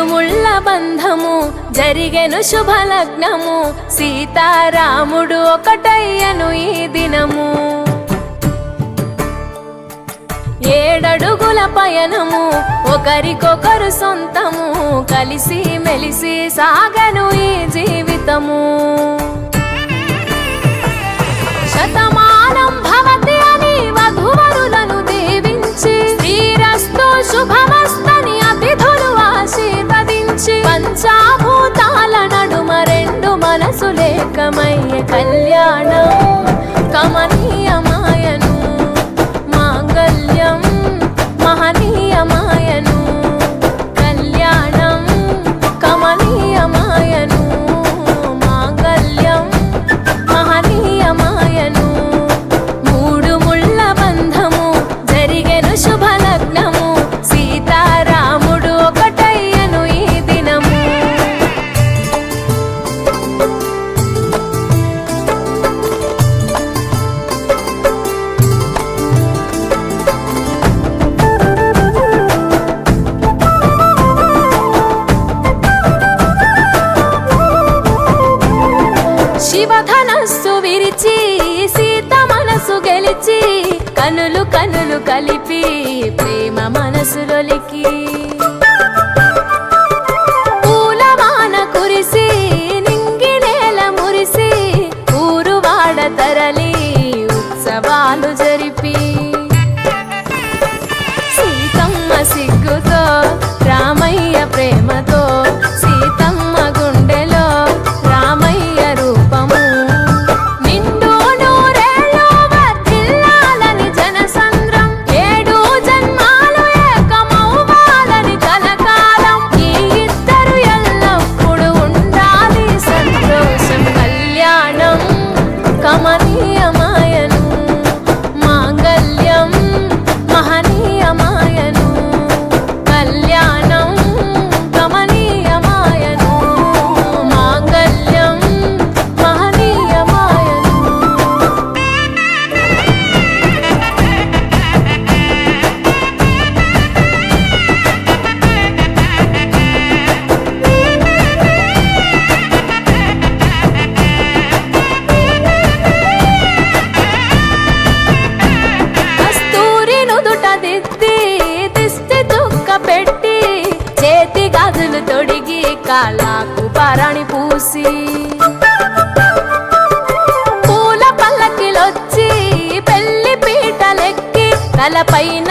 ముళ్ళ బంధము జరిగెను శుభలగ్నము సీతారాముడు ఒకటయ్యను ఈ దినము 7 అడుగుల పయనము ఒకరికొకరు సొంతము కలిసి మెలిసి సాగను ఈ జీవితము శతమానం భవతి అని వధువరులను దీవించి శ్రీరస్తు శుభమస్తని అతిథులు ఆశీర్వదించి పంచాభూతాల నడుమ 2 మనసులేకమయ్యే కళ్యాణం కమనీయమాయను మాంగళ్యం మహనీయమాయను కళ్యాణం కమనీయమాయను మాంగళ్యం మహనీయమాయను 3 ముళ్ళ బంధము జరిగెను శుభలగ్నము సీతారాముడు ఒకటయ్యను ఈ దినము శివధనస్సు విరిచి సీత మనసు గెలిచి కనులు కనులు కలిపి ప్రేమ మనసులొలికి పూలవాన కురిసి నింగి నేల మురిసి ఊరువాడ తరలి ఉత్సవాలు జరిపి సీతమ్మ సిగ్గుతో రామయ్య ప్రేమతో సీతమ్మ గుండెలో రామయ్య రూపము నిండు నూరేళ్ళు వర్ధిల్లాలని జనసంద్రం 7 జన్మాలు ఏకమవ్వాలని కలకాలం ఈ ఇద్దరు ఎల్లప్పుడూ ఉండాలి సంతోషం కళ్యాణం కమనీయమాయను మాంగళ్యం మహనీయమాయను కళ్యాణం కమనీయమాయను మాంగళ్యం మహనీయమాయను కస్తూరి నుదుట దిద్ది దిష్టి చుక్క పెట్టి చేతి గాజులు తొడిగి కాళ్ళకు పారాణి పూసి పూల పల్లకిలొచ్చి పెళ్లి పీటలెక్కి తలపైన